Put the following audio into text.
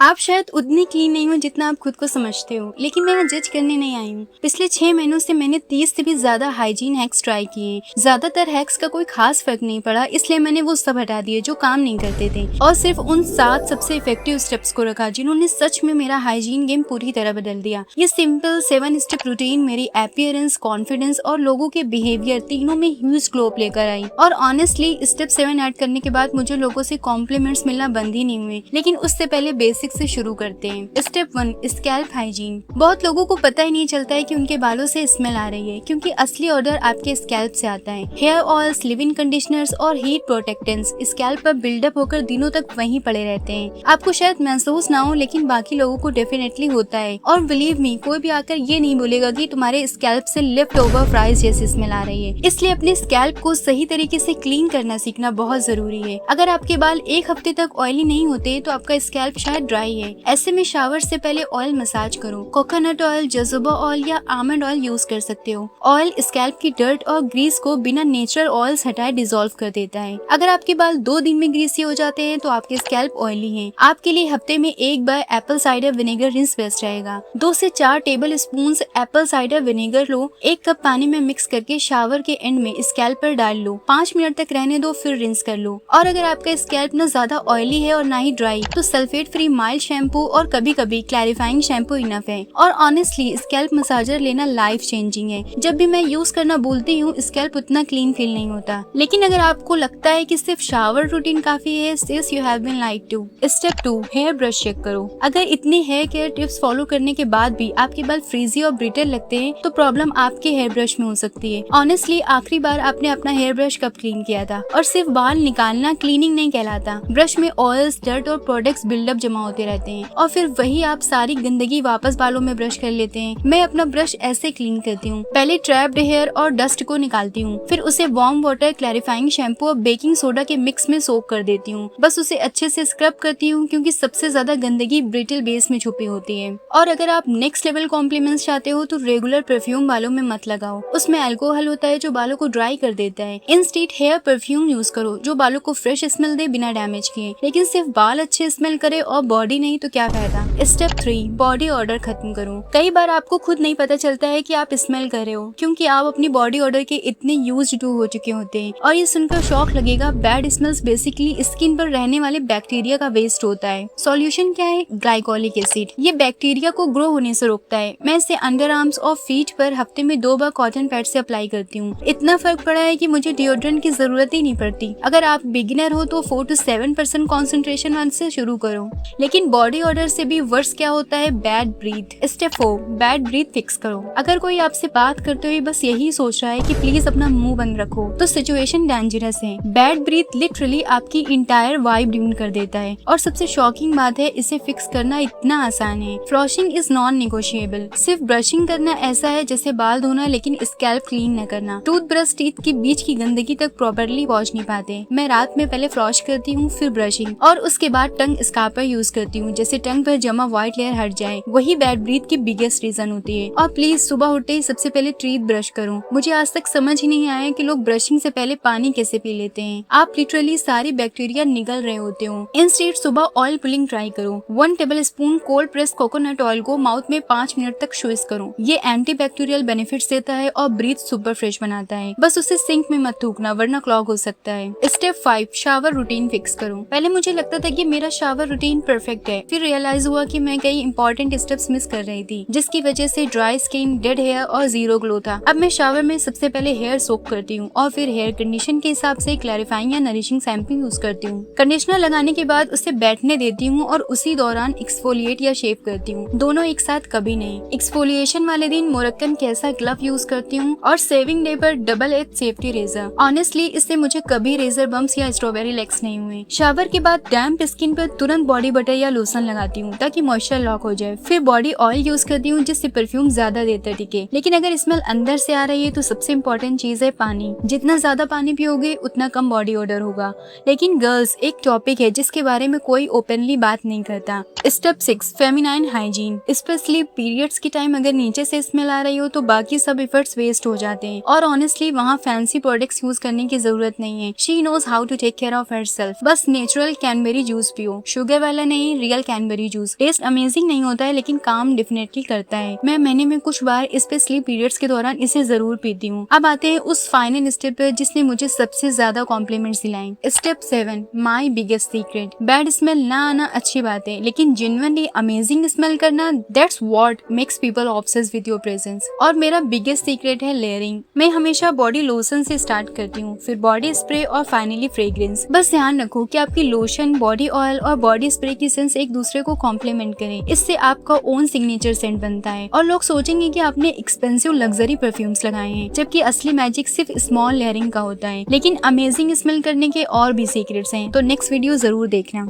आप शायद उतनी क्लीन नहीं हो जितना आप खुद को समझते हो, लेकिन मैं यहाँ जज करने नहीं आई हूँ। पिछले 6 महीनों से मैंने 30 से भी ज्यादा हाइजीन हैक्स ट्राई किए। ज्यादातर हैक्स का कोई खास फर्क नहीं पड़ा, इसलिए मैंने वो सब हटा दिए जो काम नहीं करते थे और सिर्फ उन 7 सबसे इफेक्टिव स्टेप्स को रखा जिन्होंने सच में मेरा हाइजीन गेम पूरी तरह बदल दिया। ये सिंपल 7 स्टेप रूटीन मेरी अपीयरेंस, कॉन्फिडेंस और लोगों के बिहेवियर तीनों में ह्यूज ग्लो लेकर आई। और ऑनेस्टली स्टेप 7 ऐड करने के बाद मुझे लोगों से कॉम्प्लीमेंट्स मिलना बंद ही नहीं हुए। लेकिन उससे पहले बेसिक से शुरू करते हैं। Step 1, scalp hygiene. बहुत लोगों को पता ही नहीं चलता है कि उनके बालों से स्मेल आ रही है, क्योंकि असली ऑर्डर आपके स्कैल्प से आता है। हेयर ऑयल्स, लिव-इन कंडीशनर्स और हीट प्रोटेक्टेंट्स स्कैल्प पर बिल्डअप होकर दिनों तक वहीं पड़े रहते हैं। आपको शायद महसूस ना हो, लेकिन बाकी लोगों को डेफिनेटली होता है। और बिलीव मी, कोई भी आकर ये नहीं बोलेगा कि तुम्हारे स्कैल्प से लेफ्ट ओवर फ्राइज जैसी स्मेल आ रही है। इसलिए अपने स्कैल्प को सही तरीके से क्लीन करना सीखना बहुत जरूरी है। अगर आपके बाल एक हफ्ते तक ऑयली नहीं होते तो आपका स्कैल्प शायद ड्राई है। ऐसे में शावर से पहले ऑयल मसाज करो। कोकोनट ऑयल, जोजोबा ऑयल या आमंड ऑयल यूज कर सकते हो। ऑयल स्कैल्प की डर्ट और ग्रीस को बिना नेचुरल ऑयल्स हटाए डिसॉल्व कर देता है। अगर आपके बाल 2 दिन में ग्रीसी हो जाते हैं तो आपके स्कैल्प ऑयली है। आपके लिए हफ्ते में एक बार apple cider vinegar rinse best रहेगा। 2 से 4 tablespoon apple cider vinegar लो, 1 कप पानी में मिक्स करके शावर के एंड में स्कैल्प पर डाल लो। 5 मिनट तक रहने दो, फिर रिंस कर लो। और अगर आपका स्कैल्प न ज्यादा ऑयली है और ना ही ड्राई, तो सल्फेट फ्री माइल्ड शैम्पू और कभी कभी क्लैरिफाइंग शैम्पू इनफ है। और ऑनेस्टली स्कैल्प मसाजर लेना लाइफ चेंजिंग है। जब भी मैं यूज करना भूलती हूँ, स्कैल्प उतना क्लीन फील नहीं होता। लेकिन अगर आपको लगता है कि सिर्फ शावर रूटीन काफी है, सिर्फ you have been lied to. Step 2, hair brush check करो। अगर इतनी हेयर केयर टिप्स फॉलो करने के बाद भी आपके बाल फ्रीजी और ब्रिटल लगते हैं, तो प्रॉब्लम आपके हेयर ब्रश में हो सकती है। ऑनेस्टली आखिरी बार आपने अपना हेयर ब्रश कब क्लीन किया था? और सिर्फ बाल निकालना क्लीनिंग नहीं कहलाता। ब्रश में ऑयल्स, डर्ट और प्रोडक्ट्स बिल्डअप जमा होते रहते हैं और फिर वही आप सारी गंदगी वापस बालों में ब्रश कर लेते हैं। मैं अपना ब्रश ऐसे क्लीन करती हूँ। पहले ट्रैप्ड हेयर और डस्ट को निकालती हूँ, फिर उसे वार्म वाटर, क्लैरिफाइंग शैम्पू और बेकिंग सोडा के मिक्स में सोक कर देती हूँ। बस उसे अच्छे से स्क्रब करती हूँ, क्योंकि सबसे ज्यादा गंदगी ब्रिटल बेस में छुपी होती है। और अगर आप नेक्स्ट लेवल कॉम्प्लीमेंट्स चाहते हो तो रेगुलर परफ्यूम बालों में मत लगाओ। उसमें अल्कोहल होता है जो बालों को ड्राई कर देता है। इंस्टेड हेयर परफ्यूम यूज करो जो बालों को फ्रेश स्मेल दे बिना डैमेज किए। लेकिन सिर्फ बाल अच्छे स्मेल करे और बॉडी नहीं तो क्या फायदा। स्टेप 3, बॉडी ऑर्डर खत्म करो। कई बार आपको खुद नहीं पता चलता है कि आप स्मेल कर रहे हो, क्योंकि आप अपनी बॉडी ऑर्डर के इतने यूज्ड टू हो चुके होते हैं। और ये सुनकर शौक लगेगा, बैड स्मेल्स बेसिकली स्किन पर रहने वाले बैक्टीरिया का वेस्ट होता है। सॉल्यूशन क्या है? Glycolic acid. ये बैक्टीरिया को ग्रो होने से रोकता है। मैं इसे अंडर आर्म्स और फीट पर हफ्ते में 2 बार कॉटन पैड से अप्लाई करती हूँ। इतना फर्क पड़ा है कि मुझे डिओड्रेंट की जरूरत ही नहीं पड़ती। अगर आप बिगिनर हो तो 4 to 7% कॉन्सेंट्रेशन से शुरू करो। लेकिन बॉडी ऑर्डर से भी वर्स क्या होता है? Bad breath. Step 4, bad breath fix करो। अगर कोई आपसे बात करते हुए बस यही सोच रहा है कि प्लीज अपना मुंह बंद रखो, तो सिचुएशन डेंजरस है। बैड ब्रीथ लिटरली आपकी इंटायर वाइब ड्यून कर देता है। और सबसे शॉकिंग बात है, इसे फिक्स करना इतना आसान है। फ्लॉशिंग इज नॉन निगोशिएबल। सिर्फ ब्रशिंग करना ऐसा है जैसे बाल धोना, लेकिन स्कैल्प क्लीन न करना। टूथब्रश टीथ के बीच की गंदगी तक प्रॉपरली वॉश नहीं पाते। मैं रात में पहले फ्लॉश करती हूँ, फिर ब्रशिंग, और उसके बाद टंग स्क्रबर यूज करती हूँ, जैसे टंग पर जमा व्हाइट लेयर हट जाए। वही बैड ब्रीथ की बिगेस्ट रीजन होती है। और प्लीज सुबह उठते ही सबसे पहले टीथ ब्रश करो। मुझे आज तक समझ ही नहीं आया कि लोग ब्रशिंग से पहले पानी कैसे पी लेते हैं। आप लिटरली सारी बैक्टीरिया निगल रहे होते हो। इंस्टेड सुबह ऑयल पुलिंग ट्राई करो। 1 table spoon cold press coconut oil को माउथ में 5 मिनट तक स्क्वीज करो। ये एंटी बैक्टीरियल बेनिफिट्स देता है और ब्रीथ सुपर फ्रेश बनाता है। बस उसे सिंक में मत थूकना, वरना क्लॉग हो सकता है। स्टेप 5, शावर रूटीन फिक्स करो। पहले मुझे लगता था कि मेरा शावर रूटीन परफेक्ट है, फिर रियलाइज हुआ कि मैं कई इंपॉर्टेंट स्टेप्स मिस कर रही थी, जिसकी वजह से ड्राई स्किन, डेड हेयर और जीरो ग्लो था। अब मैं शावर में सबसे पहले हेयर सोक करती हूँ और फिर हेयर कंडीशन के हिसाब से क्लैरिफाइंग या नरिशिंग शैम्पू यूज करती हूँ। कंडीशनर लगाने के बाद उसे बैठने देती हूँ और उसी दौरान एक्सफोलिएट या शेव करती हूँ। दोनों एक साथ कभी नहीं। एक्सफोलिएशन वाले दिन मोरक्कन कैसा ग्लव यूज करती हूँ और सेविंग डे पर double edge safety razor. Honestly इससे मुझे कभी रेजर बम्स या स्ट्रॉबेरी लेग्स नहीं हुए। शावर के बाद डैम्प स्किन पर तुरंत बॉडी बटर या लोशन लगाती हूँ ताकि मॉइस्चर लॉक हो जाए। फिर बॉडी ऑयल यूज करती हूँ जिससे परफ्यूम ज्यादा देर तक टिके। लेकिन अगर स्मेल अंदर से आ रही है तो सबसे इम्पोर्टेंट चीज है पानी। जितना ज्यादा पानी पियोगे उतना कम बॉडी ऑर्डर होगा। लेकिन गर्ल्स, एक टॉपिक है जिसके बारे में कोई ओपनली बात नहीं करता। Step 6, feminine hygiene. Specially periods की टाइम अगर नीचे से स्मेल आ रही हो तो बाकी सब एफर्ट्स वेस्ट हो जाते हैं। और ऑनेस्टली वहाँ फैंसी प्रोडक्ट्स यूज करने की जरूरत नहीं है। She knows how to take care of herself. बस नेचुरल कैनबेरी जूस पियो, शुगर वाला नहीं, हैं real cranberry juice. Taste amazing नहीं होता है लेकिन काम डेफिनेटली करता है। मैं महीने में कुछ बार स्पेशली पीरियड्स के दौरान इसे जरूर पीती हूँ। अब आते हैं उस फाइनल स्टेप पर जिसने मुझे सबसे ज्यादा कॉम्प्लीमेंट्स दिलाए। Step 7, my biggest secret. Bad smell ना आना अच्छी बात है, लेकिन जेन्युइनली अमेजिंग स्मेल करना, that's what makes people obsess with your presence. और मेरा बिगेस्ट सीक्रेट है लेयरिंग। मैं हमेशा बॉडी लोशन से स्टार्ट करती हूँ, फिर बॉडी स्प्रे और फाइनली फ्रेग्रेंस। बस ध्यान रखो कि आपकी लोशन, बॉडी ऑयल और बॉडी स्प्रे की सेंस एक दूसरे को कॉम्प्लीमेंट करें। इससे आपका ओन सिग्नेचर सेंट बनता है और लोग सोचेंगे कि आपने एक्सपेंसिव लग्जरी परफ्यूम्स लगाए हैं, जबकि असली मैजिक सिर्फ स्मॉल लेयरिंग का होता है। लेकिन अमेजिंग स्मेल करने के और भी सीक्रेट्स हैं, तो नेक्स्ट वीडियो जरूर देखना।